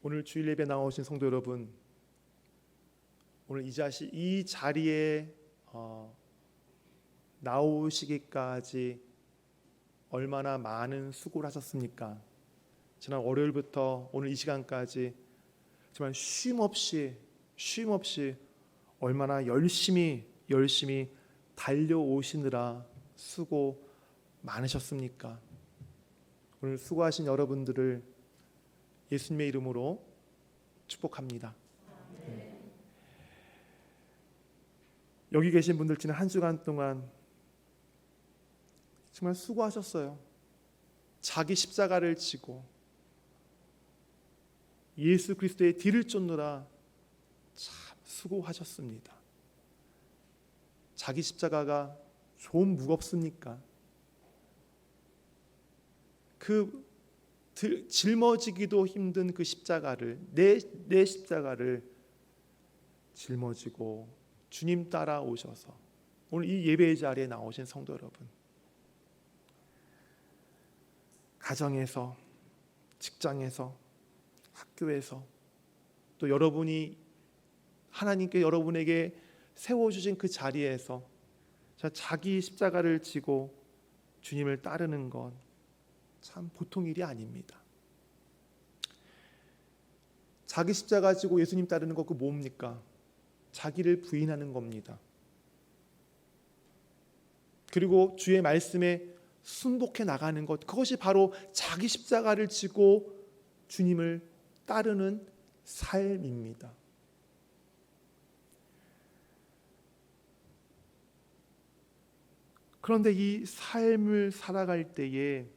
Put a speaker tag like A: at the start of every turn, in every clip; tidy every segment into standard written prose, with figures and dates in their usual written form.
A: 오늘 주일 예배 나오신 성도 여러분, 오늘 이 자리에 나오시기까지 얼마나 많은 수고를 하셨습니까? 지난 월요일부터 오늘 이 시간까지 정말 쉼 없이 얼마나 열심히 달려오시느라 수고 많으셨습니까? 오늘 수고하신 여러분들을 예수님의 이름으로 축복합니다. 여기 계신 분들 지난 한 주간 동안 정말 수고하셨어요. 자기 십자가를 지고 예수 그리스도의 뒤를 쫓느라 참 수고하셨습니다. 자기 십자가가 좀 무겁습니까? 그 짊어지기도 힘든 그 십자가를 내 십자가를 짊어지고 주님 따라오셔서 오늘 이 예배의 자리에 나오신 성도 여러분, 가정에서, 직장에서, 학교에서, 또 여러분이 하나님께 여러분에게 세워주신 그 자리에서 자기 십자가를 지고 주님을 따르는 건 참 보통 일이 아닙니다. 자기 십자가 지고 예수님 따르는 거 그 뭡니까? 자기를 부인하는 겁니다. 그리고 주의 말씀에 순복해 나가는 것, 그것이 바로 자기 십자가를 지고 주님을 따르는 삶입니다. 그런데 이 삶을 살아갈 때에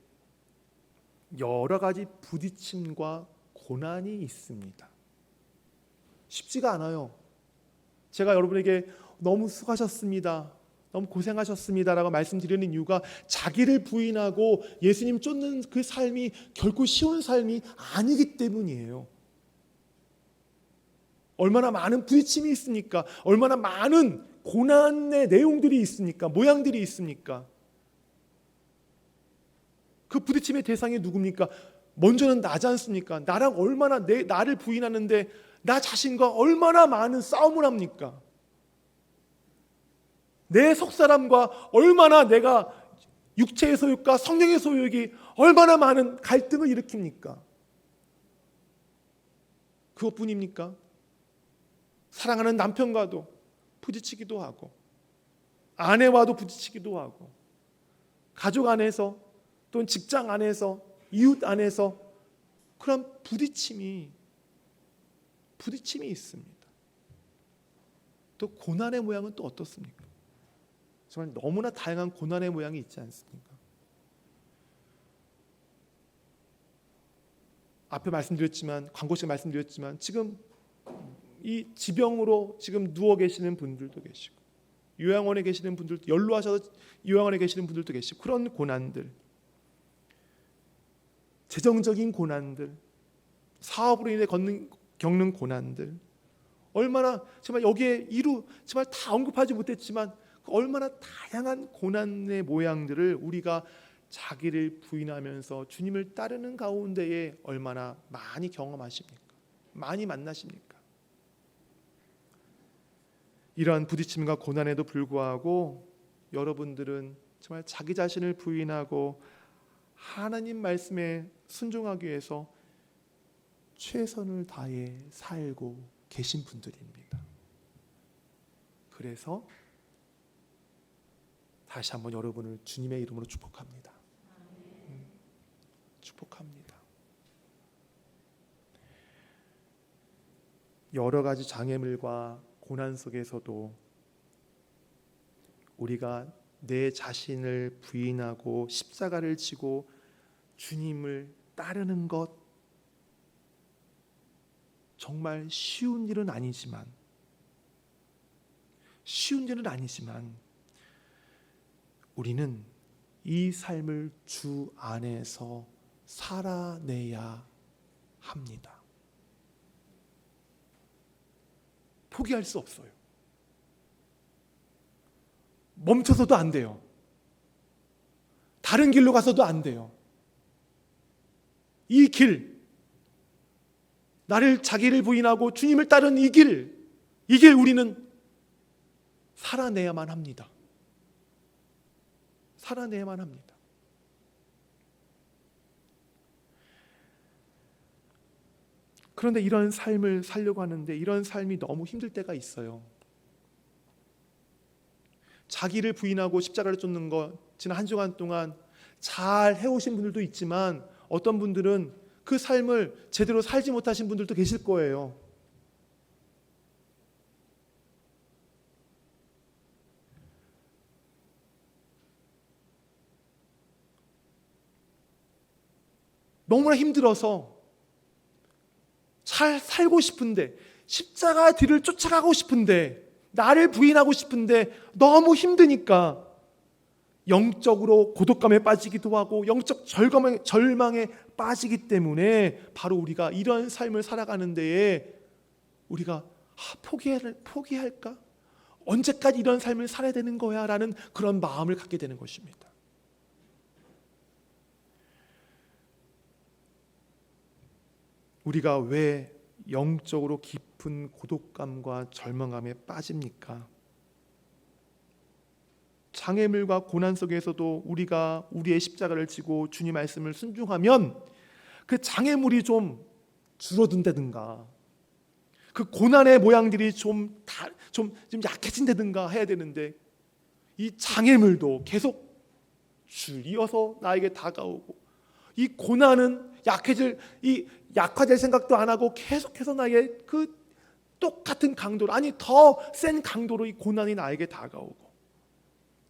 A: 여러 가지 부딪힘과 고난이 있습니다. 쉽지가 않아요. 제가 여러분에게 너무 수고하셨습니다, 너무 고생하셨습니다라고 말씀드리는 이유가 자기를 부인하고 예수님 쫓는 그 삶이 결코 쉬운 삶이 아니기 때문이에요. 얼마나 많은 부딪힘이 있습니까? 얼마나 많은 고난의 내용들이 있습니까? 모양들이 있습니까? 그 부딪힘의 대상이 누굽니까? 먼저는 나지 않습니까? 나랑 얼마나 나를 부인하는데 나 자신과 얼마나 많은 싸움을 합니까? 내 속사람과 얼마나 내가 육체의 소욕과 성령의 소욕이 얼마나 많은 갈등을 일으킵니까? 그것뿐입니까? 사랑하는 남편과도 부딪히기도 하고, 아내와도 부딪히기도 하고, 가족 안에서 또는 직장 안에서, 이웃 안에서 그런 부딪힘이 있습니다. 또 고난의 모양은 또 어떻습니까? 정말 너무나 다양한 고난의 모양이 있지 않습니까? 앞에 말씀드렸지만, 광고식 말씀드렸지만, 지금 이 지병으로 지금 누워 계시는 분들도 계시고, 요양원에 계시는 분들도, 연로하셔서 요양원에 계시는 분들도 계시고, 그런 고난들, 재정적인 고난들, 사업으로 인해 겪는 고난들, 얼마나 정말 여기에 정말 다 언급하지 못했지만 얼마나 다양한 고난의 모양들을 우리가 자기를 부인하면서 주님을 따르는 가운데에 얼마나 많이 경험하십니까? 많이 만나십니까? 이러한 부딪힘과 고난에도 불구하고 여러분들은 정말 자기 자신을 부인하고 하나님 말씀에 순종하기 위해서 최선을 다해 살고 계신 분들입니다. 그래서 다시 한번 여러분을 주님의 이름으로 축복합니다. 축복합니다. 여러 가지 장애물과 고난 속에서도 우리가 내 자신을 부인하고 십자가를 지고 주님을 따르는 것, 정말 쉬운 일은 아니지만 우리는 이 삶을 주 안에서 살아내야 합니다. 포기할 수 없어요. 멈춰서도 안 돼요. 다른 길로 가서도 안 돼요. 이 길, 자기를 부인하고 주님을 따르는 이 길 우리는 살아내야만 합니다. 살아내야만 합니다. 그런데 이런 삶을 살려고 하는데 이런 삶이 너무 힘들 때가 있어요. 자기를 부인하고 십자가를 쫓는 것 지난 한 주간 동안 잘 해오신 분들도 있지만 어떤 분들은 그 삶을 제대로 살지 못하신 분들도 계실 거예요. 너무나 힘들어서 잘 살고 싶은데 십자가 뒤를 쫓아가고 싶은데 나를 부인하고 싶은데 너무 힘드니까 영적으로 고독감에 빠지기도 하고 영적 절망에 빠지기 때문에 바로 우리가 이런 삶을 살아가는 데에 우리가 포기할까? 언제까지 이런 삶을 살아야 되는 거야? 라는 그런 마음을 갖게 되는 것입니다. 우리가 왜 영적으로 깊은 고독감과 절망감에 빠집니까? 장애물과 고난 속에서도 우리가 우리의 십자가를 지고 주님 말씀을 순종하면 그 장애물이 좀 줄어든다든가 그 고난의 모양들이 좀 약해진다든가 해야 되는데 이 장애물도 계속 줄이어서 나에게 다가오고 이 고난은 약화될 생각도 안 하고 계속해서 나에게 그 똑같은 강도로 아니 더 센 강도로 이 고난이 나에게 다가오고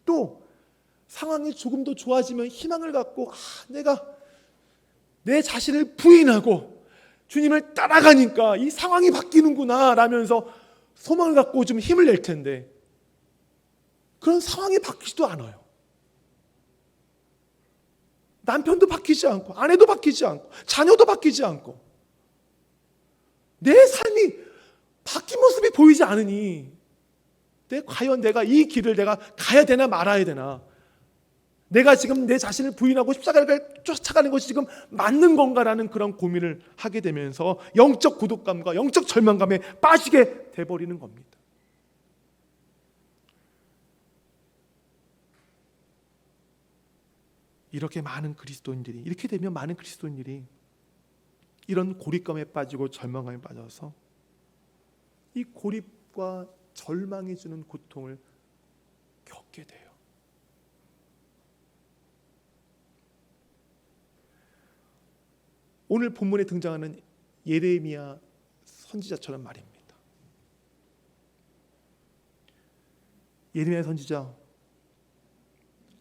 A: 또 상황이 조금 더 좋아지면 희망을 갖고 내가 내 자신을 부인하고 주님을 따라가니까 이 상황이 바뀌는구나 라면서 소망을 갖고 좀 힘을 낼 텐데 그런 상황이 바뀌지도 않아요. 남편도 바뀌지 않고 아내도 바뀌지 않고 자녀도 바뀌지 않고 내 삶이 바뀐 모습이 보이지 않으니 과연 내가 이 길을 내가 가야 되나 말아야 되나 내가 지금 내 자신을 부인하고 십자가를 쫓아가는 것이 지금 맞는 건가라는 그런 고민을 하게 되면서 영적 고독감과 영적 절망감에 빠지게 돼버리는 겁니다. 이렇게 되면 많은 그리스도인들이 이런 고립감에 빠지고 절망감에 빠져서 이 고립과 절망이 주는 고통을 겪게 돼요. 오늘 본문에 등장하는 예레미야 선지자처럼 말입니다. 예레미야 선지자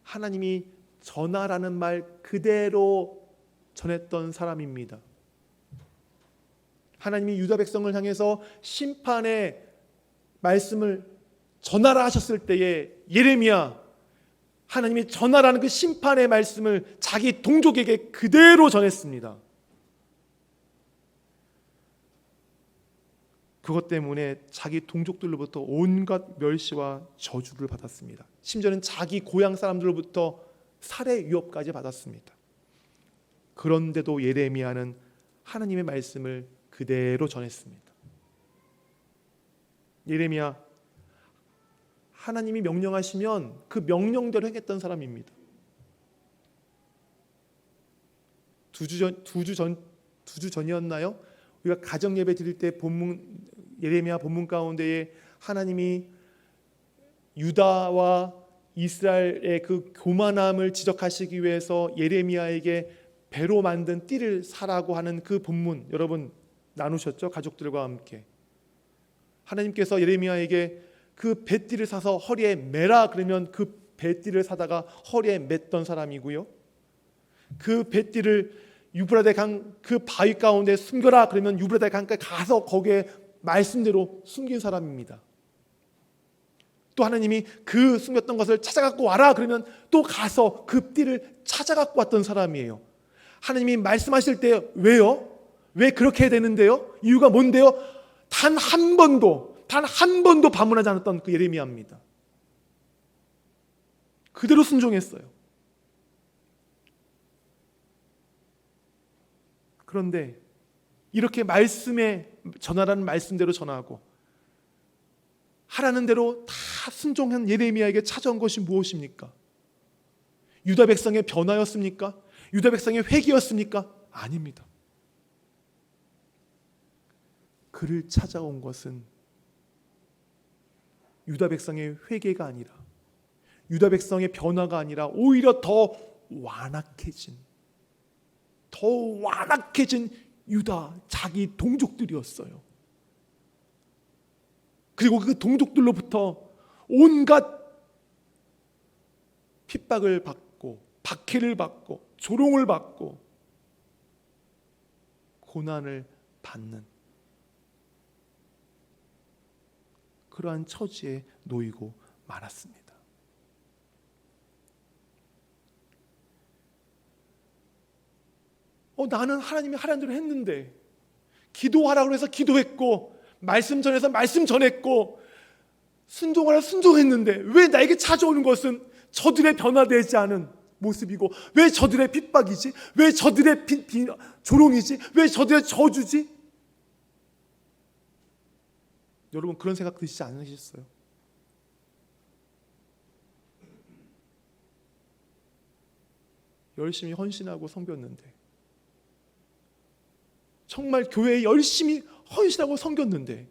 A: 하나님이 전하라는 말 그대로 전했던 사람입니다. 하나님이 유다 백성을 향해서 심판의 말씀을 전하라 하셨을 때에 예레미야 하나님이 전하라는 그 심판의 말씀을 자기 동족에게 그대로 전했습니다. 그것 때문에 자기 동족들로부터 온갖 멸시와 저주를 받았습니다. 심지어는 자기 고향 사람들로부터 살해 위협까지 받았습니다. 그런데도 예레미야는 하나님의 말씀을 그대로 전했습니다. 예레미야 하나님이 명령하시면 그 명령대로 행했던 사람입니다. 두 주 전이었나요? 우리가 가정 예배 드릴 때 예레미야 본문 가운데에 하나님이 유다와 이스라엘의 그 교만함을 지적하시기 위해서 예레미야에게 배로 만든 띠를 사라고 하는 그 본문 여러분 나누셨죠? 가족들과 함께 하나님께서 예레미야에게 그 배띠를 사서 허리에 매라 그러면 그 배띠를 사다가 허리에 맸던 사람이고요. 그 배띠를 유브라데 강 그 바위 가운데 숨겨라 그러면 유브라데 강가에 가서 거기에 말씀대로 숨긴 사람입니다. 또 하나님이 그 숨겼던 것을 찾아갖고 와라 그러면 또 가서 그 띠를 찾아갖고 왔던 사람이에요. 하나님이 말씀하실 때 왜요? 왜 그렇게 해야 되는데요? 이유가 뭔데요? 단 한 번도 반문하지 않았던 그 예레미야입니다. 그대로 순종했어요. 그런데 이렇게 말씀에 전하라는 말씀대로 전하고 하라는 대로 다 순종한 예레미야에게 찾아온 것이 무엇입니까? 유다 백성의 변화였습니까? 유다 백성의 회개였습니까? 아닙니다. 그를 찾아온 것은 유다 백성의 회개가 아니라, 유다 백성의 변화가 아니라 오히려 더 완악해진 유다 자기 동족들이었어요. 그리고 그 동족들로부터 온갖 핍박을 받고 박해를 받고 조롱을 받고 고난을 받는 그러한 처지에 놓이고 말았습니다. 나는 하나님이 하라는 대로 했는데, 기도하라고 해서 기도했고, 말씀 전해서 말씀 전했고, 순종하라 순종했는데 왜 나에게 찾아오는 것은 저들의 변화되지 않은 모습이고, 왜 저들의 핍박이지? 왜 저들의 조롱이지? 왜 저들의 저주지? 여러분, 그런 생각 드시지 않으셨어요? 열심히 헌신하고 섬겼는데, 정말 교회에 열심히 헌신하고 섬겼는데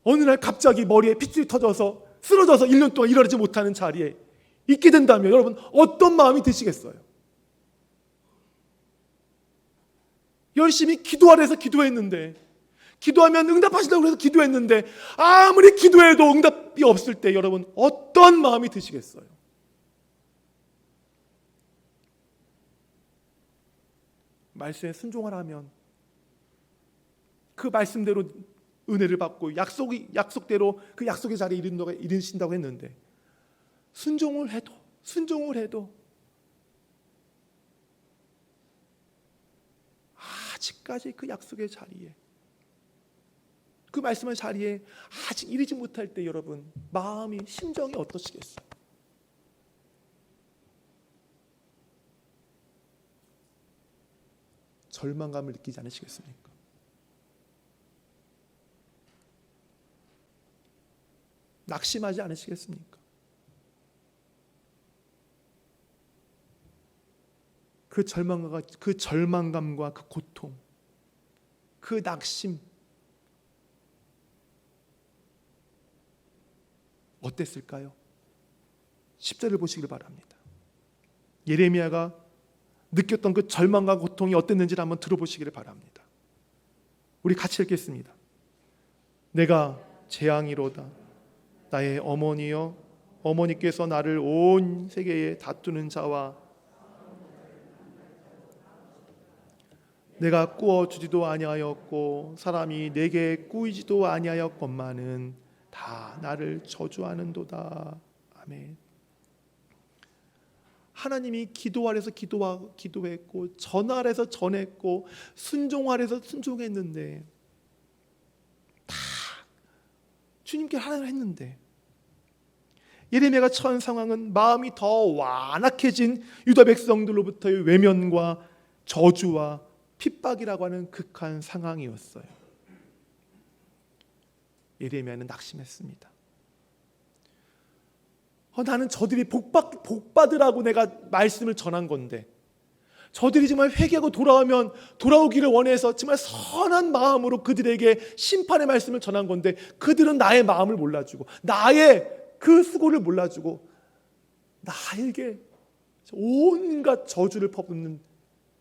A: 어느 날 갑자기 머리에 핏줄이 터져서 쓰러져서 1년 동안 일어나지 못하는 자리에 있게 된다면 여러분 어떤 마음이 드시겠어요? 열심히 기도하라 해서 기도했는데, 기도하면 응답하신다고 해서 기도했는데 아무리 기도해도 응답이 없을 때 여러분 어떤 마음이 드시겠어요? 말씀에 순종하라면 그 말씀대로 은혜를 받고 약속대로 그 약속의 자리에 이르신다고 했는데, 순종을 해도 아직까지 그 약속의 자리에, 그 말씀의 자리에 아직 이르지 못할 때 여러분 심정이 어떠시겠어요? 절망감을 느끼지 않으시겠습니까? 낙심하지 않으시겠습니까? 그 절망감과 그 고통, 그 낙심 어땠을까요? 10절을 보시길 바랍니다. 예레미야가 느꼈던 그 절망과 고통이 어땠는지를 한번 들어보시기를 바랍니다. 우리 같이 읽겠습니다. 내가 재앙이로다. 나의 어머니여, 어머니께서 나를 온 세계에 다투는 자와 내가 꾸어주지도 아니하였고 사람이 내게 꾸이지도 아니하였건만은 다 나를 저주하는도다. 아멘. 하나님이 기도하래서 기도했고 전하래서 전했고 순종하래서 순종했는데, 다 주님께 하라고 했는데 예레미야가 처한 상황은 마음이 더 완악해진 유다 백성들로부터의 외면과 저주와 핍박이라고 하는 극한 상황이었어요. 예레미야는 낙심했습니다. 나는 저들이 복받으라고 내가 말씀을 전한 건데, 저들이 정말 회개하고 돌아오기를 원해서 정말 선한 마음으로 그들에게 심판의 말씀을 전한 건데, 그들은 나의 마음을 몰라주고 나의 그 수고를 몰라주고 나에게 온갖 저주를 퍼붓는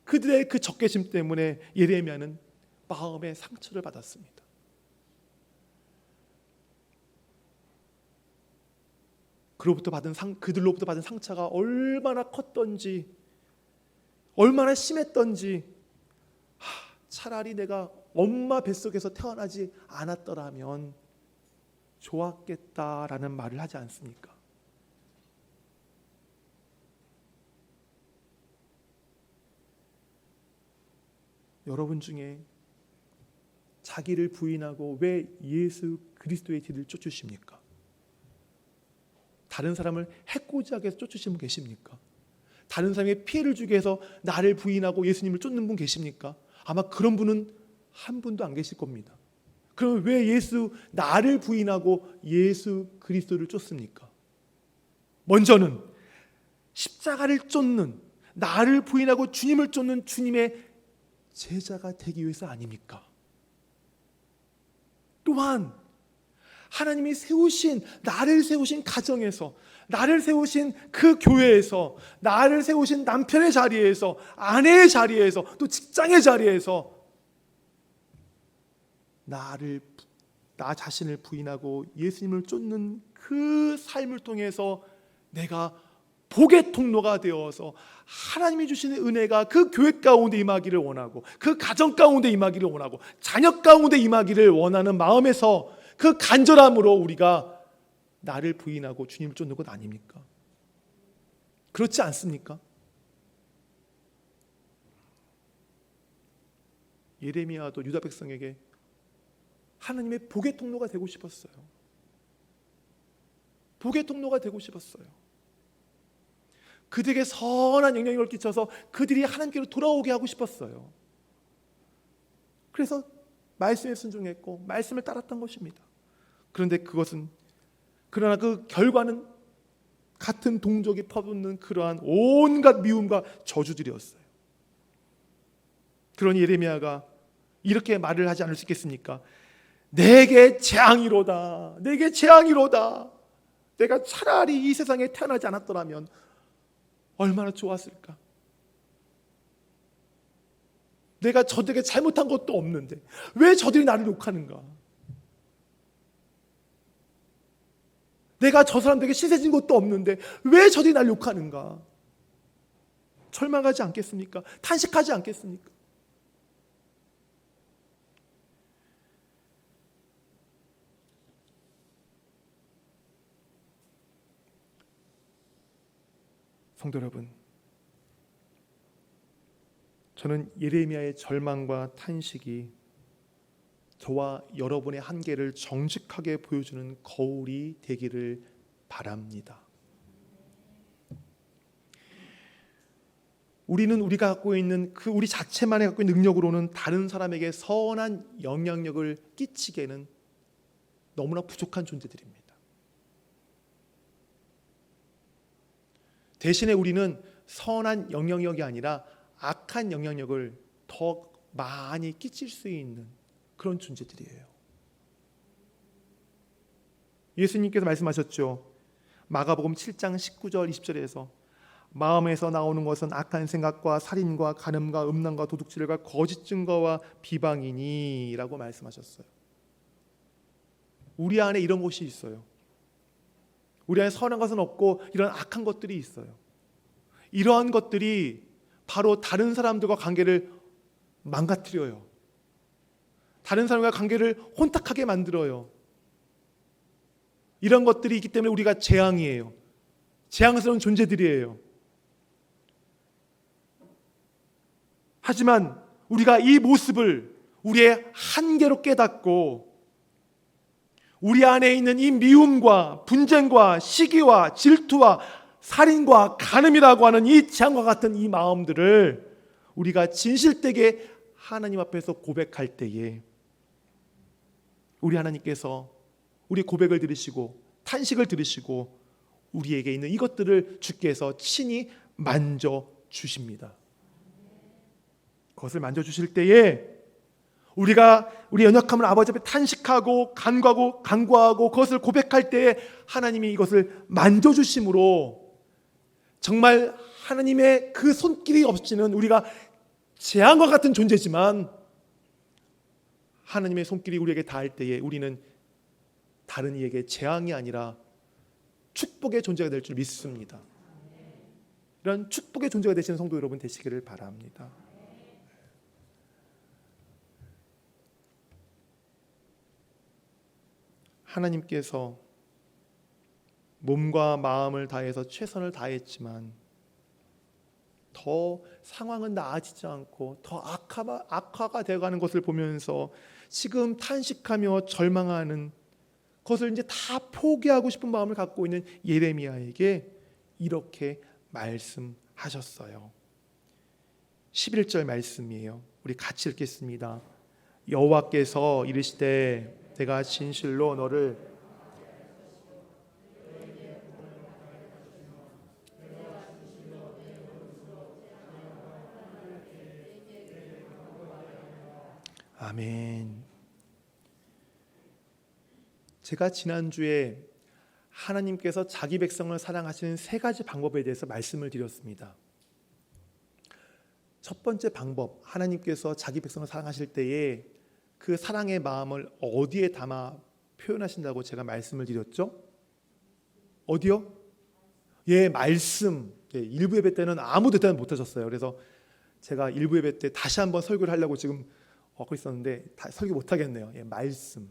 A: 그들의 그 적개심 때문에 예레미야는 마음의 상처를 받았습니다. 그들로부터 받은 상처가 얼마나 컸던지, 얼마나 심했던지, 차라리 내가 엄마 뱃속에서 태어나지 않았더라면 좋았겠다라는 말을 하지 않습니까? 여러분 중에 자기를 부인하고 왜 예수 그리스도의 뒤를 쫓으십니까? 다른 사람을 해코지하게 쫓으시는 분 계십니까? 다른 사람에게 피해를 주기 위해서 나를 부인하고 예수님을 쫓는 분 계십니까? 아마 그런 분은 한 분도 안 계실 겁니다. 그럼 왜 나를 부인하고 예수 그리스도를 쫓습니까? 먼저는 십자가를 쫓는, 나를 부인하고 주님을 쫓는 주님의 제자가 되기 위해서 아닙니까? 또한 하나님이 나를 세우신 가정에서, 나를 세우신 그 교회에서, 나를 세우신 남편의 자리에서, 아내의 자리에서, 또 직장의 자리에서 나 자신을 부인하고 예수님을 쫓는 그 삶을 통해서 내가 복의 통로가 되어서 하나님이 주시는 은혜가 그 교회 가운데 임하기를 원하고, 그 가정 가운데 임하기를 원하고, 자녀 가운데 임하기를 원하는 마음에서 그 간절함으로 우리가 나를 부인하고 주님을 쫓는 것 아닙니까? 그렇지 않습니까? 예레미야도 유다 백성에게 하나님의 복의 통로가 되고 싶었어요. 복의 통로가 되고 싶었어요. 그들에게 선한 영향력을 끼쳐서 그들이 하나님께로 돌아오게 하고 싶었어요. 그래서 말씀에 순종했고 말씀을 따랐던 것입니다. 그러나 그 결과는 같은 동족이 퍼붓는 그러한 온갖 미움과 저주들이었어요. 그러니 예레미야가 이렇게 말을 하지 않을 수 있겠습니까? 내게 재앙이로다. 내게 재앙이로다. 내가 차라리 이 세상에 태어나지 않았더라면 얼마나 좋았을까? 내가 저들에게 잘못한 것도 없는데 왜 저들이 나를 욕하는가? 내가 저 사람들에게 신세진 것도 없는데 왜 저들이 나를 욕하는가? 절망하지 않겠습니까? 탄식하지 않겠습니까? 성도 여러분, 저는 예레미야의 절망과 탄식이 저와 여러분의 한계를 정직하게 보여주는 거울이 되기를 바랍니다. 우리는 우리가 갖고 있는 우리 자체만이 갖고 있는 능력으로는 다른 사람에게 선한 영향력을 끼치기에는 너무나 부족한 존재들입니다. 대신에 우리는 선한 영향력이 아니라 악한 영향력을 더 많이 끼칠 수 있는 그런 존재들이에요. 예수님께서 말씀하셨죠. 마가복음 7장 19절 20절에서 마음에서 나오는 것은 악한 생각과 살인과 간음과 음란과 도둑질과 거짓 증거와 비방이니 라고 말씀하셨어요. 우리 안에 이런 것이 있어요. 우리 안에 선한 것은 없고 이런 악한 것들이 있어요. 이러한 것들이 바로 다른 사람들과 관계를 망가뜨려요. 다른 사람과 관계를 혼탁하게 만들어요. 이런 것들이 있기 때문에 우리가 재앙이에요. 재앙스러운 존재들이에요. 하지만 우리가 이 모습을 우리의 한계로 깨닫고 우리 안에 있는 이 미움과 분쟁과 시기와 질투와 살인과 간음이라고 하는 이 재앙과 같은 이 마음들을 우리가 진실되게 하나님 앞에서 고백할 때에 우리 하나님께서 우리 고백을 들으시고 탄식을 들으시고 우리에게 있는 이것들을 주께서 친히 만져주십니다. 그것을 만져주실 때에 우리가 우리 연약함을 아버지 앞에 탄식하고 간구하고 그것을 고백할 때에 하나님이 이것을 만져주심으로 정말 하나님의 그 손길이 없이는 우리가 재앙과 같은 존재지만 하나님의 손길이 우리에게 닿을 때에 우리는 다른 이에게 재앙이 아니라 축복의 존재가 될 줄 믿습니다. 이런 축복의 존재가 되시는 성도 여러분 되시기를 바랍니다. 하나님께서 몸과 마음을 다해서 최선을 다했지만 더 상황은 나아지지 않고 더 악화가 되어가는 것을 보면서 지금 탄식하며 절망하는 그것을 이제 다 포기하고 싶은 마음을 갖고 있는 예레미야에게 이렇게 말씀하셨습니다. 하셨어요. 11절 말씀이에요. 우리 같이 읽겠습니다. 여호와께서 이르시되 내가 진실로 너를 아멘. 제가 지난주에 하나님께서 자기 백성을 사랑하시는 세 가지 방법에 대해서 말씀을 드렸습니다. 첫 번째 방법, 하나님께서 자기 백성을 사랑하실 때에 그 사랑의 마음을 어디에 담아 표현하신다고 제가 말씀을 드렸죠? 어디요? 말씀. 일부 예배 때는 아무 데나 못 하셨어요. 그래서 제가 일부 예배 때 다시 한번 설교를 하려고 지금 하고 있었는데 설교 못 하겠네요. 말씀.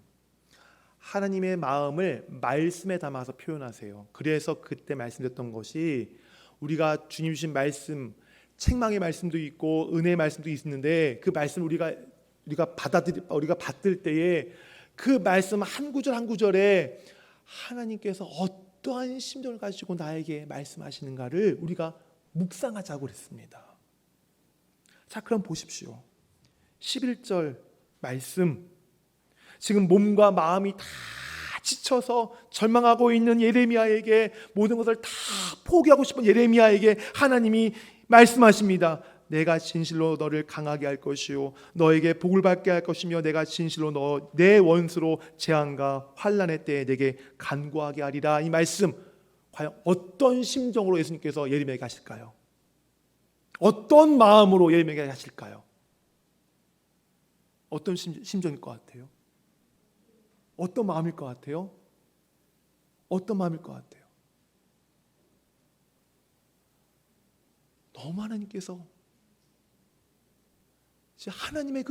A: 하나님의 마음을 말씀에 담아서 표현하세요. 그래서 그때 말씀드렸던 것이 우리가 주님 주신 말씀, 책망의 말씀도 있고 은혜의 말씀도 있는데 그 말씀 우리가 받을 때에 그 말씀 한 구절 한 구절에 하나님께서 어떠한 심정을 가지고 나에게 말씀하시는가를 우리가 묵상하자고 그랬습니다. 자, 그럼 보십시오. 11절 말씀, 지금 몸과 마음이 다 지쳐서 절망하고 있는 예레미야에게 모든 것을 다 포기하고 싶은 예레미야에게 하나님이 말씀하십니다. 내가 진실로 너를 강하게 할 것이요 너에게 복을 받게 할 것이며 내가 진실로 너 내 원수로 재앙과 환난의 때에 내게 간구하게 하리라. 이 말씀 과연 어떤 심정으로 예수님께서 예레미야에게 하실까요? 어떤 마음으로 예레미야에게 하실까요? 어떤 심정일 것 같아요? 어떤 마음일 것 같아요? 어떤 마음일 것 같아요? 너무 하나님께서 하나님의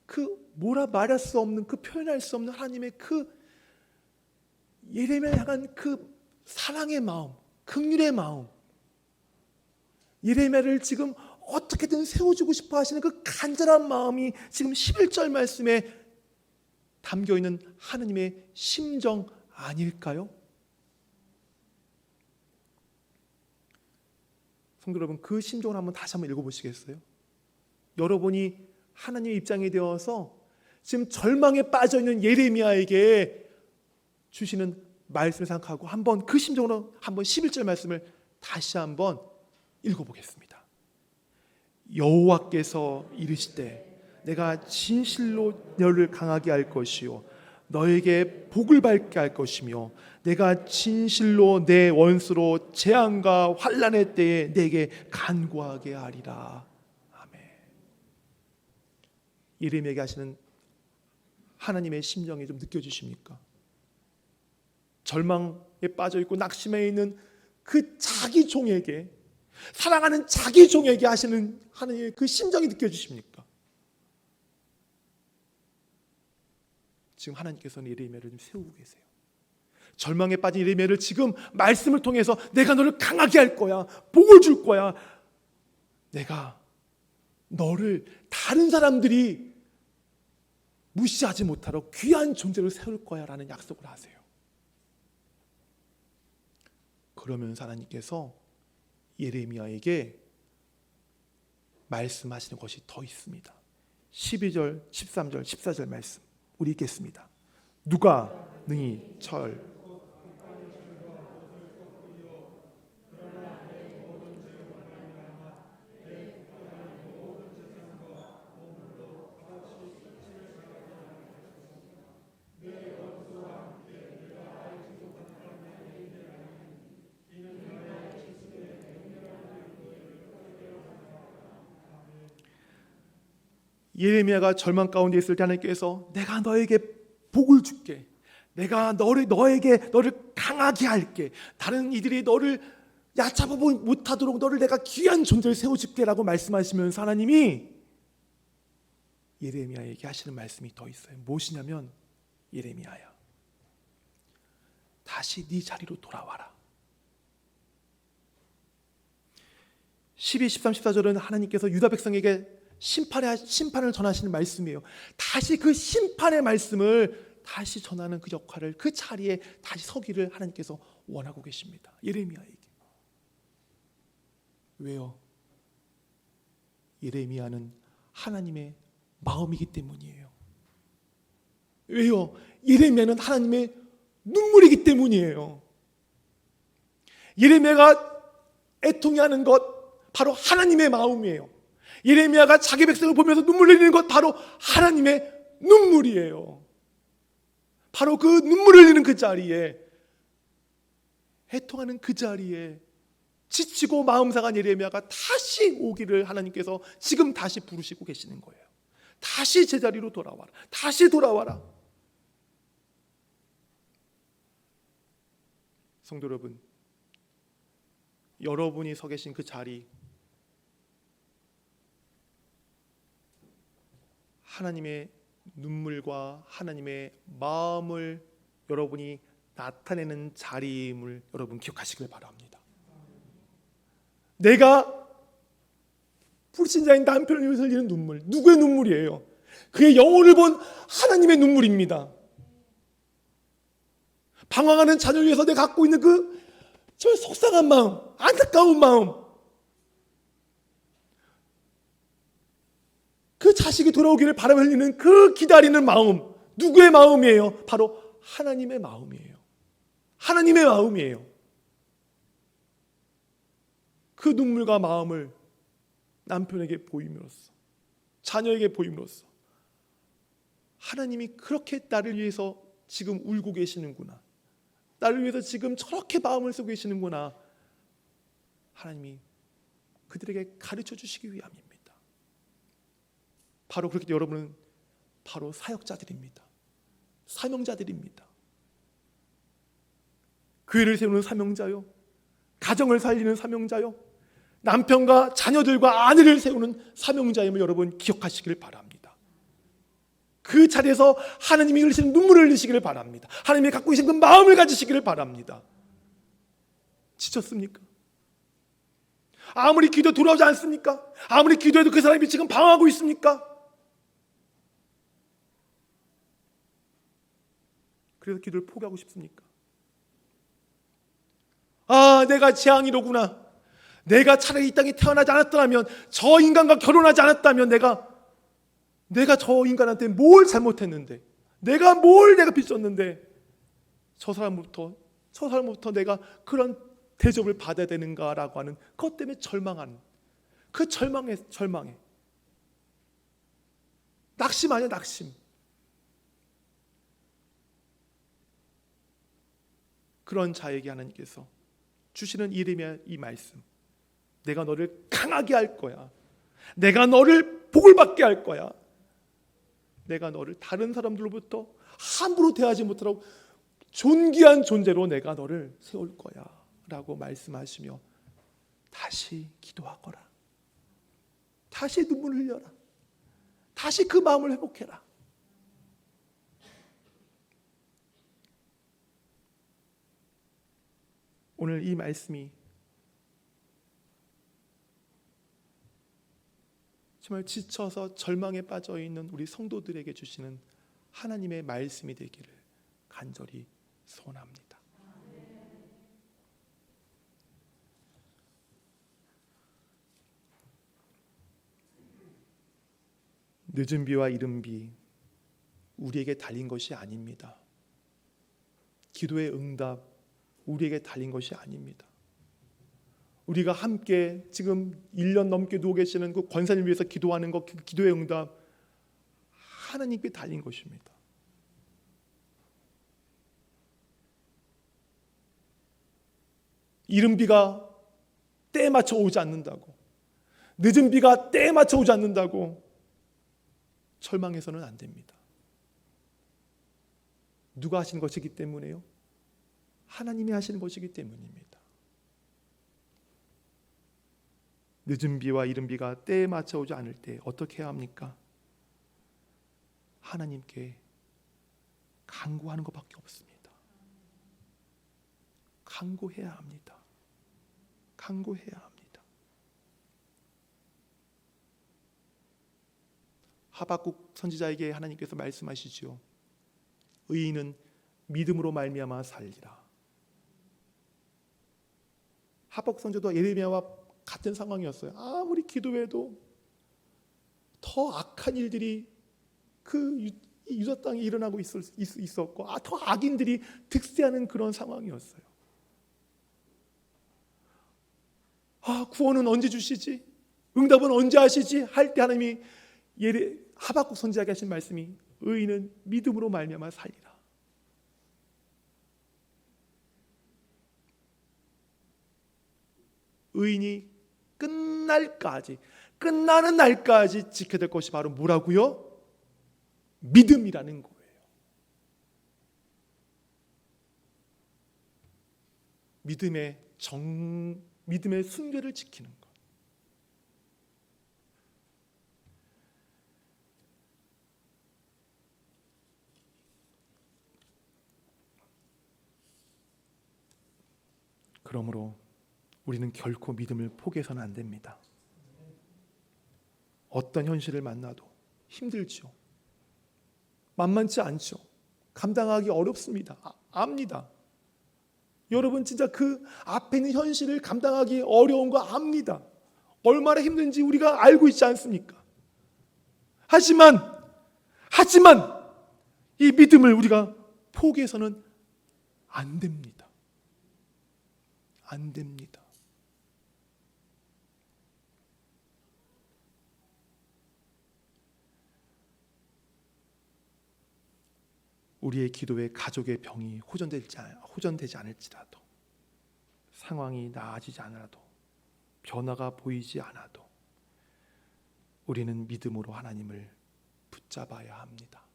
A: 그 뭐라 말할 수 없는 그 표현할 수 없는 하나님의 그 예레미야를 향한 그 사랑의 마음, 긍휼의 마음, 예레미야를 지금 어떻게든 세워주고 싶어 하시는 그 간절한 마음이 지금 11절 말씀에 담겨있는 하나님의 심정 아닐까요? 성도 여러분, 그 심정을 다시 한번 읽어보시겠어요? 여러분이 하나님의 입장이 되어서 지금 절망에 빠져있는 예레미야에게 주시는 말씀을 생각하고 한번 그 심정으로 한번 11절 말씀을 다시 한번 읽어보겠습니다. 여호와께서 이르시되 내가 진실로 너를 강하게 할 것이요 너에게 복을 받게 할 것이며 내가 진실로 내 원수로 재앙과 환난의 때에 내게 간구하게 하리라. 아멘. 예레미야에게 하시는 하나님의 심정이 좀 느껴지십니까? 절망에 빠져있고 낙심해 있는 그 자기 종에게, 사랑하는 자기 종에게 하시는 하나님의 그 심정이 느껴지십니까? 지금 하나님께서는 예레미야를 좀 세우고 계세요. 절망에 빠진 예레미야를 지금 말씀을 통해서 내가 너를 강하게 할 거야, 복을 줄 거야, 내가 너를 다른 사람들이 무시하지 못하도록 귀한 존재로 세울 거야 라는 약속을 하세요. 그러면서 하나님께서 예레미야에게 말씀하시는 것이 더 있습니다. 12절, 13절, 14절 말씀 우리 읽겠습니다. 누가 능히 예레미야가 절망 가운데 있을 때 하나님께서 내가 너에게 복을 줄게, 내가 너에게 강하게 할게, 다른 이들이 너를 얕잡아보지 못하도록 너를 내가 귀한 존재를 세워줄게 라고 말씀하시면서 하나님이 예레미야에게 하시는 말씀이 더 있어요. 무엇이냐면 예레미야야, 다시 네 자리로 돌아와라. 12, 13, 14절은 하나님께서 유다 백성에게 심판을 전하시는 말씀이에요. 다시 그 심판의 말씀을 다시 전하는 그 역할을, 그 자리에 다시 서기를 하나님께서 원하고 계십니다. 예레미야에게. 왜요? 예레미야는 하나님의 마음이기 때문이에요. 왜요? 예레미야는 하나님의 눈물이기 때문이에요. 예레미야가 애통해하는 것 바로 하나님의 마음이에요. 예레미야가 자기 백성을 보면서 눈물 흘리는 것 바로 하나님의 눈물이에요. 바로 그 눈물 흘리는 그 자리에, 애통하는 그 자리에 지치고 마음 상한 예레미야가 다시 오기를 하나님께서 지금 다시 부르시고 계시는 거예요. 다시 제자리로 돌아와라. 다시 돌아와라. 성도 여러분, 여러분이 서 계신 그 자리, 하나님의 눈물과 하나님의 마음을 여러분이 나타내는 자리임을 여러분 기억하시길 바랍니다. 내가 불신자인 남편을 위해서 흘리는 눈물, 누구의 눈물이에요? 그의 영혼을 본 하나님의 눈물입니다. 방황하는 자녀를 위해서 내가 갖고 있는 저 속상한 마음, 안타까운 마음, 그 자식이 돌아오기를 바라며 흘리는 그 기다리는 마음, 누구의 마음이에요? 바로 하나님의 마음이에요. 하나님의 마음이에요. 그 눈물과 마음을 남편에게 보임으로써, 자녀에게 보임으로써 하나님이 그렇게 나를 위해서 지금 울고 계시는구나, 나를 위해서 지금 저렇게 마음을 쓰고 계시는구나, 하나님이 그들에게 가르쳐 주시기 위함입니다. 바로 그렇게 여러분은 바로 사역자들입니다. 사명자들입니다. 교회를 세우는 사명자요, 가정을 살리는 사명자요, 남편과 자녀들과 아내를 세우는 사명자임을 여러분 기억하시길 바랍니다. 그 자리에서 하나님이 흘리시는 눈물을 흘리시기를 바랍니다. 하나님이 갖고 계신 그 마음을 가지시기를 바랍니다. 지쳤습니까? 아무리 기도 돌아오지 않습니까? 아무리 기도해도 그 사람이 지금 방황하고 있습니까? 그래서 기도를 포기하고 싶습니까? 아, 내가 재앙이로구나. 내가 차라리 이 땅에 태어나지 않았더라면, 저 인간과 결혼하지 않았다면 내가 저 인간한테 뭘 잘못했는데, 내가 빚졌는데 저 사람부터 내가 그런 대접을 받아야 되는가라고 하는 그것 때문에 절망하는, 그 절망에 낙심 아니야, 낙심. 그런 자에게 하나님께서 주시는 예레미야 이 말씀, 내가 너를 강하게 할 거야, 내가 너를 복을 받게 할 거야, 내가 너를 다른 사람들로부터 함부로 대하지 못하라고 존귀한 존재로 내가 너를 세울 거야 라고 말씀하시며 다시 기도하거라, 다시 눈물을 흘려라, 다시 그 마음을 회복해라. 오늘 이 말씀이 정말 지쳐서 절망에 빠져 있는 우리 성도들에게 주시는 하나님의 말씀이 되기를 간절히 소원합니다. 늦은 비와 이른 비 우리에게 달린 것이 아닙니다. 기도의 응답 우리에게 달린 것이 아닙니다. 우리가 함께 지금 1년 넘게 누워 계시는 그 권사님 위해서 기도하는 것, 그 기도의 응답 하나님께 달린 것입니다. 이른 비가 때에 맞춰 오지 않는다고, 늦은 비가 때에 맞춰 오지 않는다고 절망해서는 안 됩니다. 누가 하신 것이기 때문에요? 하나님이 하시는 것이기 때문입니다. 늦은 비와 이른 비가 때에 맞춰 오지 않을 때 어떻게 해야 합니까? 하나님께 간구하는 것밖에 없습니다. 간구해야 합니다. 간구해야 합니다. 하박국 선지자에게 하나님께서 말씀하시지요. 의인은 믿음으로 말미암아 살리라. 하박국 선지자도 예레미야와 같은 상황이었어요. 아무리 기도해도 더 악한 일들이 그 유다 땅에 일어나고 있었고 더 악인들이 득세하는 그런 상황이었어요. 구원은 언제 주시지? 응답은 언제 하시지? 할 때 하나님이 하박국 선지자에게 하신 말씀이 의인은 믿음으로 말미암아 살리라. 의인이 끝나는 날까지 지켜야 될 것이 바로 뭐라고요? 믿음이라는 거예요. 믿음의 순결을 지키는 것. 그러므로 우리는 결코 믿음을 포기해서는 안 됩니다. 어떤 현실을 만나도 힘들죠. 만만치 않죠. 감당하기 어렵습니다. 압니다. 여러분 진짜 그 앞에 있는 현실을 감당하기 어려운 거 압니다. 얼마나 힘든지 우리가 알고 있지 않습니까? 하지만 이 믿음을 우리가 포기해서는 안 됩니다. 안 됩니다. 우리의 기도에 가족의 병이 호전되지 않을지라도, 상황이 나아지지 않아도, 변화가 보이지 않아도 우리는 믿음으로 하나님을 붙잡아야 합니다.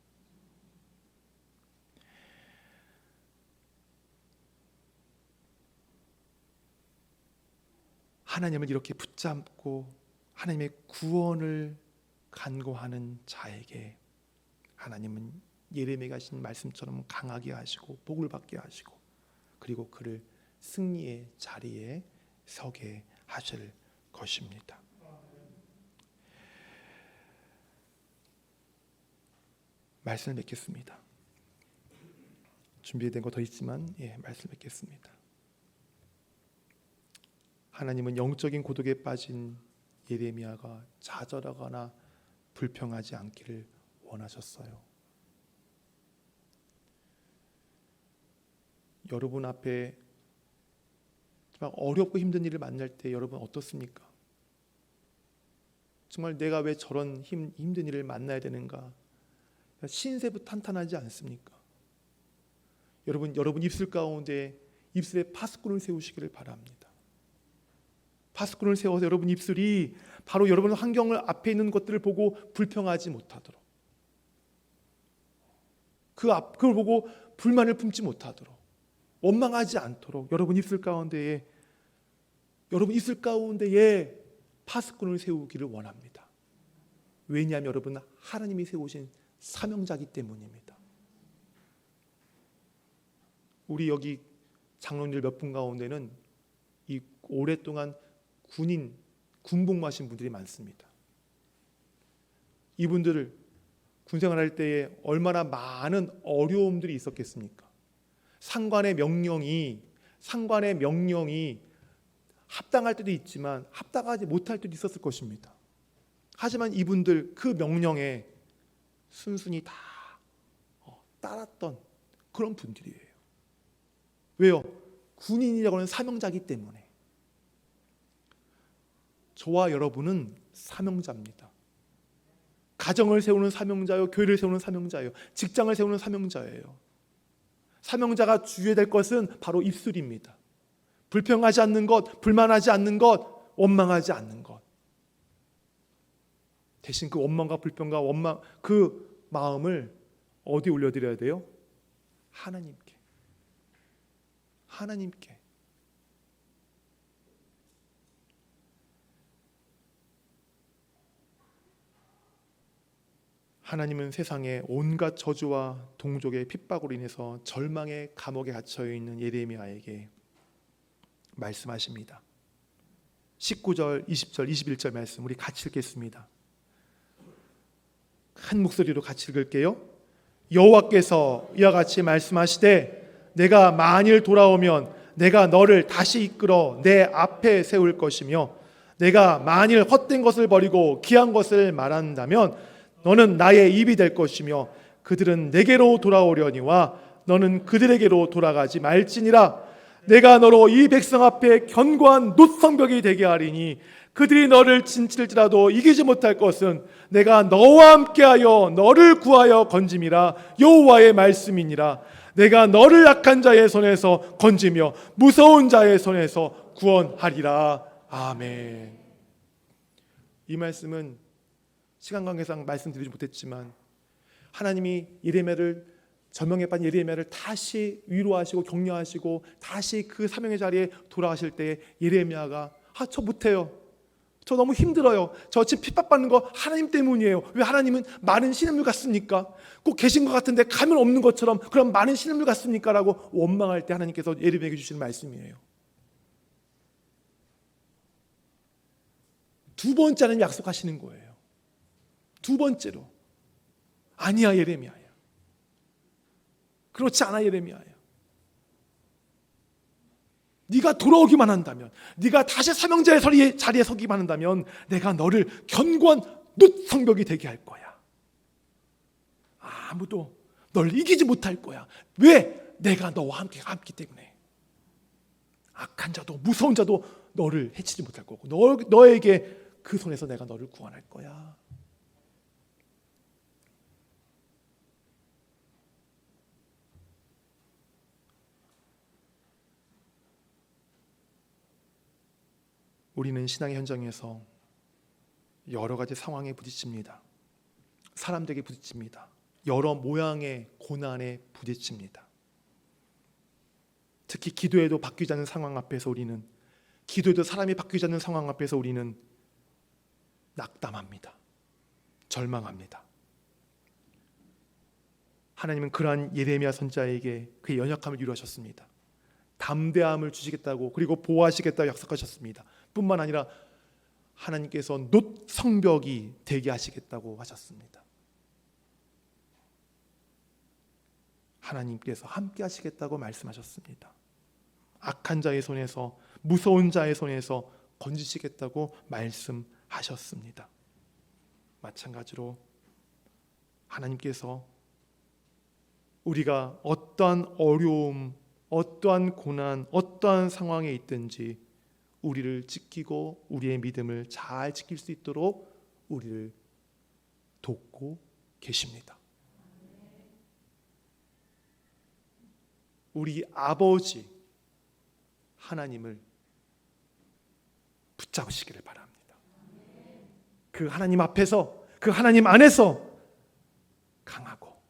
A: 하나님을 이렇게 붙잡고 하나님의 구원을 간구하는 자에게 하나님은 예레미야가 하신 말씀처럼 강하게 하시고 복을 받게 하시고 그리고 그를 승리의 자리에 서게 하실 것입니다. 말씀을 맺겠습니다. 준비된 거 더 있지만 말씀 맺겠습니다. 하나님은 영적인 고독에 빠진 예레미야가 좌절하거나 불평하지 않기를 원하셨어요. 여러분 앞에 정말 어렵고 힘든 일을 만날 때 여러분 어떻습니까? 정말 내가 왜 저런 힘든 일을 만나야 되는가? 신세부 탄탄하지 않습니까? 여러분 입술 가운데 입술에 파수꾼을 세우시기를 바랍니다. 파수꾼을 세워서 여러분 입술이 바로 여러분 환경을 앞에 있는 것들을 보고 불평하지 못하도록, 그걸 보고 불만을 품지 못하도록, 원망하지 않도록 여러분 입술 가운데에 파수꾼을 세우기를 원합니다. 왜냐하면 여러분 하나님이 세우신 사명자이기 때문입니다. 우리 여기 장로님들 몇 분 가운데는 이 오랫동안 군복무하신 분들이 많습니다. 이분들을 군생활할 때에 얼마나 많은 어려움들이 있었겠습니까? 상관의 명령이 합당할 때도 있지만 합당하지 못할 때도 있었을 것입니다. 하지만 이분들 그 명령에 순순히 다 따랐던 그런 분들이에요. 왜요? 군인이라고 하는 사명자이기 때문에. 저와 여러분은 사명자입니다. 가정을 세우는 사명자요, 교회를 세우는 사명자예요, 직장을 세우는 사명자예요. 사명자가 주의해야 될 것은 바로 입술입니다. 불평하지 않는 것, 불만하지 않는 것, 원망하지 않는 것. 대신 그 원망과 불평과 그 마음을 어디 올려드려야 돼요? 하나님께. 하나님은 세상에 온갖 저주와 동족의 핍박으로 인해서 절망의 감옥에 갇혀 있는 예레미야에게 말씀하십니다. 19절, 20절, 21절 말씀 우리 같이 읽겠습니다. 큰 목소리로 같이 읽을게요. 여호와께서 이와 같이 말씀하시되 내가 만일 돌아오면 내가 너를 다시 이끌어 내 앞에 세울 것이며 내가 만일 헛된 것을 버리고 귀한 것을 말한다면 너는 나의 입이 될 것이며 그들은 내게로 돌아오려니와 너는 그들에게로 돌아가지 말지니라. 내가 너로 이 백성 앞에 견고한 놋성벽이 되게 하리니 그들이 너를 진칠지라도 이기지 못할 것은 내가 너와 함께하여 너를 구하여 건짐이라. 여호와의 말씀이니라. 내가 너를 약한 자의 손에서 건지며 무서운 자의 손에서 구원하리라. 아멘. 이 말씀은 시간 관계상 말씀드리지 못했지만 하나님이 예레미야를 저명에 빠진 예레미야를 다시 위로하시고 격려하시고 다시 그 사명의 자리에 돌아가실 때 예레미야가 저 못해요, 저 너무 힘들어요, 저 지금 핍박받는 거 하나님 때문이에요. 왜 하나님은 많은 시냇물 같습니까? 꼭 계신 것 같은데 가면 없는 것처럼 그럼 많은 시냇물 같습니까? 라고 원망할 때 하나님께서 예레미야에게 주시는 말씀이에요. 두 번째는 약속하시는 거예요. 두 번째로 아니야 예레미야야, 그렇지 않아 예레미야야. 네가 돌아오기만 한다면, 네가 다시 사명자의 자리에 서기만 한다면 내가 너를 견고한 놋성벽이 되게 할 거야. 아무도 널 이기지 못할 거야. 왜? 내가 너와 함께 때문에. 악한 자도 무서운 자도 너를 해치지 못할 거고 너에게 그 손에서 내가 너를 구원할 거야. 우리는 신앙의 현장에서 여러 가지 상황에 부딪힙니다. 사람들에게 부딪힙니다. 여러 모양의 고난에 부딪힙니다. 특히 기도에도 바뀌지 않는 상황 앞에서 우리는, 기도에도 사람이 바뀌지 않는 상황 앞에서 우리는 낙담합니다. 절망합니다. 하나님은 그러한 예레미야 선지자에게 그의 연약함을 위로하셨습니다. 담대함을 주시겠다고, 그리고 보호하시겠다고 약속하셨습니다. 뿐만 아니라 하나님께서 놋성벽이 되게 하시겠다고 하셨습니다. 하나님께서 함께 하시겠다고 말씀하셨습니다. 악한 자의 손에서, 무서운 자의 손에서 건지시겠다고 말씀하셨습니다. 마찬가지로 하나님께서 우리가 어떠한 어려움, 어떠한 고난, 어떠한 상황에 있든지 우리를 지키고 우리의 믿음을 잘 지킬 수 있도록 우리를 돕고 계십니다. 우리 아버지 하나님을 붙잡으시기를 바랍니다. 그 하나님 앞에서, 그 하나님 안에서 강하고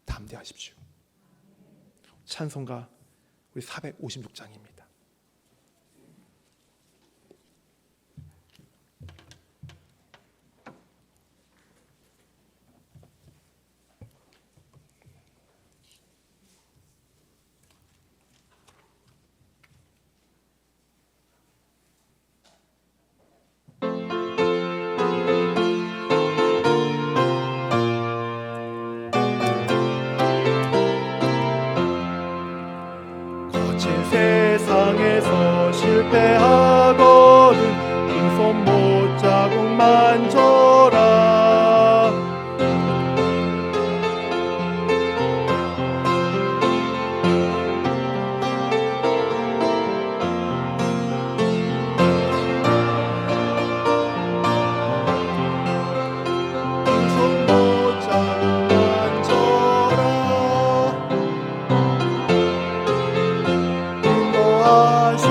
A: 담대하십시오. 찬송가 우리 456장입니다. 세상에서 실패하거든 큰 손 못 자국만 져라. 큰 손 못 자국만 져라. 인도하신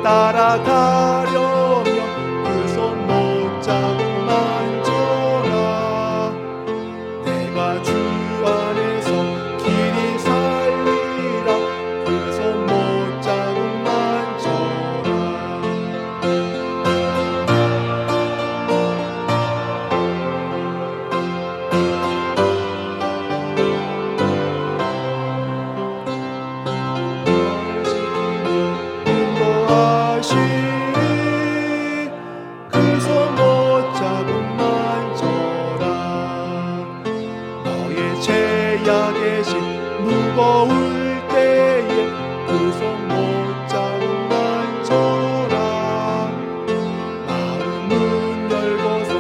A: 따라가려면 그 손 못자국 만져라. 내가 주 안에서 길이 살리라. 그 손 못자국 만져라. 그 손 못자국 만져라. 너의 죄악의 짐 무거울 때에 그 손 못자국 만져라. 마음은 열고서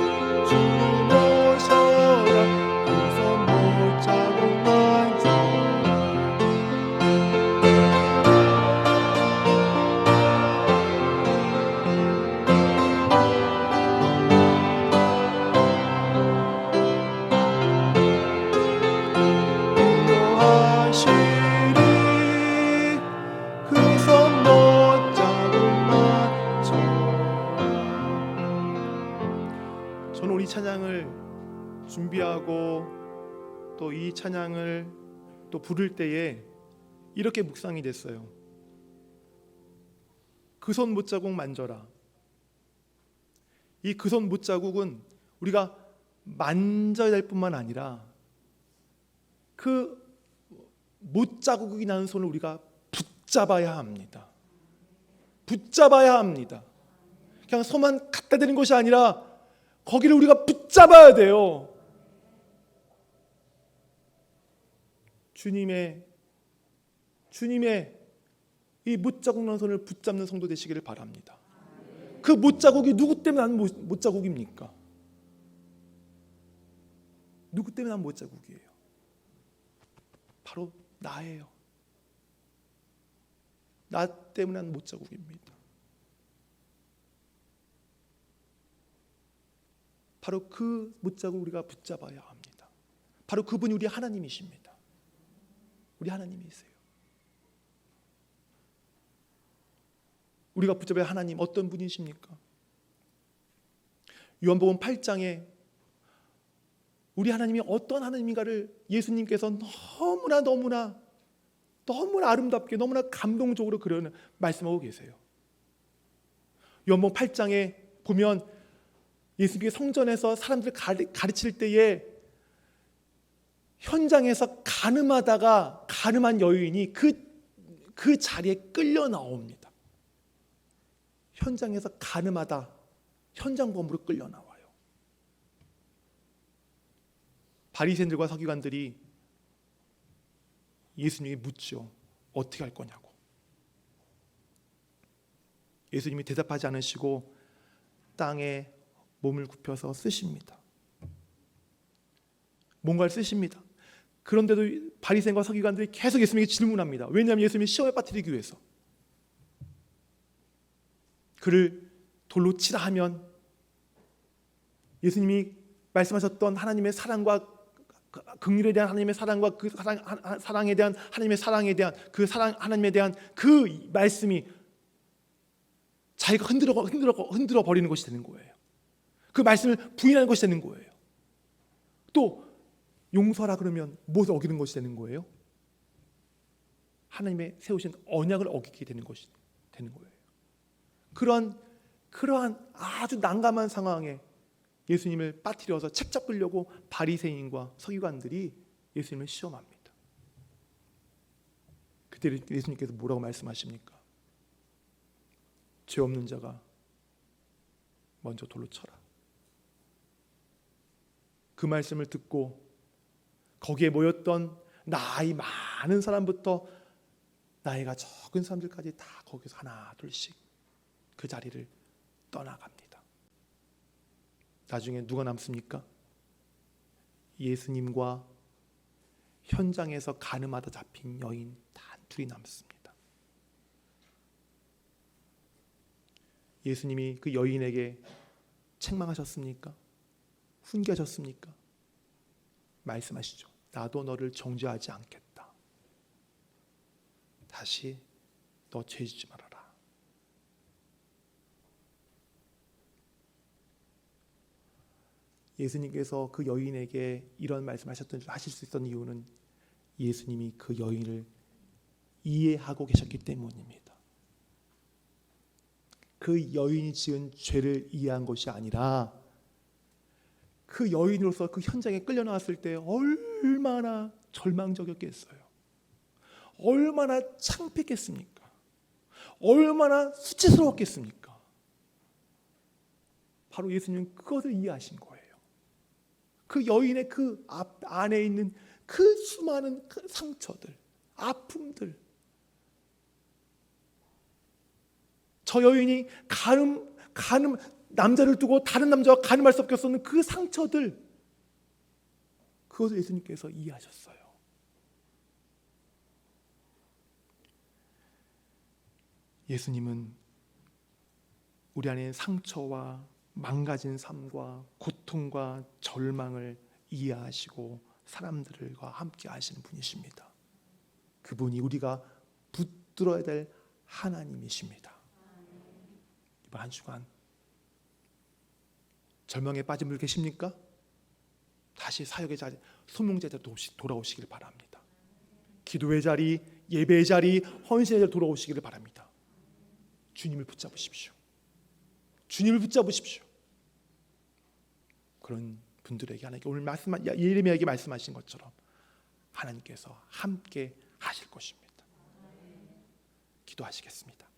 A: 주님 모셔라. 그 손 못자국 만져라. 저는 이 찬양을 준비하고 또 이 찬양을 또 부를 때에 이렇게 묵상이 됐어요. 그 손 못자국 만져라. 이 그 손 못자국은 우리가 만져야 될 뿐만 아니라 그 못자국이 나는 손을 우리가 붙잡아야 합니다. 붙잡아야 합니다. 그냥 손만 갖다 대는 것이 아니라 거기를 우리가 붙잡아야 돼요. 주님의 이 못자국 난 손을 붙잡는 성도 되시기를 바랍니다. 그 못자국이 누구 때문에 난 못자국입니까? 누구 때문에 난 못자국이에요? 바로 나예요. 나 때문에 난 못자국입니다. 바로 그 못자국을 우리가 붙잡아야 합니다. 바로 그분이 우리 하나님이십니다. 우리 하나님이세요. 우리가 붙잡아야 하나님 어떤 분이십니까? 요한복음 8장에 우리 하나님이 어떤 하나님인가를 예수님께서 너무나 아름답게 너무나 감동적으로 말씀하고 계세요. 요한복음 8장에 보면 예수님께서 성전에서 사람들을 가르칠 때에 현장에서 가늠한 여인이 그 자리에 끌려 나옵니다. 현장에서 가늠하다 현장범으로 끌려 나와요. 바리새인들과 서기관들이 예수님에게 묻죠. 어떻게 할 거냐고. 예수님이 대답하지 않으시고 땅에 몸을 굽혀서 쓰십니다. 뭔가를 쓰십니다. 그런데도 바리새인과 서기관들이 계속 예수님에게 질문합니다. 왜냐하면 예수님이 시험에 빠뜨리기 위해서. 그를 돌로 치라 하면 예수님이 말씀하셨던 하나님의 사랑과 긍휼에 대한 하나님의 사랑과 그 사랑에 대한 하나님의 사랑에 대한 그 사랑 하나님에 대한 그 말씀이 자기가 흔들어 버리는 것이 되는 거예요. 그 말씀을 부인하는 것이 되는 거예요. 또 용서하라 그러면 무엇을 어기는 것이 되는 거예요? 하나님의 세우신 언약을 어기게 되는 것이 되는 거예요. 그러한 아주 난감한 상황에 예수님을 빠뜨려서 책 잡으려고 바리새인과 서기관들이 예수님을 시험합니다. 그때 예수님께서 뭐라고 말씀하십니까? 죄 없는 자가 먼저 돌로 쳐라. 그 말씀을 듣고 거기에 모였던 나이 많은 사람부터 나이가 적은 사람들까지 다 거기서 하나 둘씩 그 자리를 떠나갑니다. 나중에 누가 남습니까? 예수님과 현장에서 가늠하다 잡힌 여인 단 둘이 남습니다. 예수님이 그 여인에게 책망하셨습니까? 훈계하셨습니까? 말씀하시죠. 나도 너를 정죄하지 않겠다. 다시 너 죄짓지 말아라. 예수님께서 그 여인에게 이런 말씀하셨던 하실 수 있었던 이유는 예수님이 그 여인을 이해하고 계셨기 때문입니다. 그 여인이 지은 죄를 이해한 것이 아니라 그 여인으로서 그 현장에 끌려 나왔을 때 얼마나 절망적이었겠어요. 얼마나 창피했겠습니까? 얼마나 수치스러웠겠습니까? 바로 예수님은 그것을 이해하신 거예요. 그 여인의 그 안에 있는 그 수많은 그 상처들, 아픔들, 저 여인이 가늠 남자를 두고 다른 남자와 가늠할 수 없겠었는 그 상처들, 그것을 예수님께서 이해하셨어요. 예수님은 우리 안에 상처와 망가진 삶과 고통과 절망을 이해하시고 사람들과 함께 하시는 분이십니다. 그분이 우리가 붙들어야 될 하나님이십니다. 이번 한 주간 절망에 빠진 분 계십니까? 다시 사역의 자리, 소명의 자리로 돌아오시기를 바랍니다. 기도의 자리, 예배의 자리, 헌신의 자리로 돌아오시기를 바랍니다. 주님을 붙잡으십시오. 주님을 붙잡으십시오. 그런 분들에게 하나님께 오늘 예레미야에게 말씀하신 것처럼 하나님께서 함께 하실 것입니다. 기도하시겠습니다.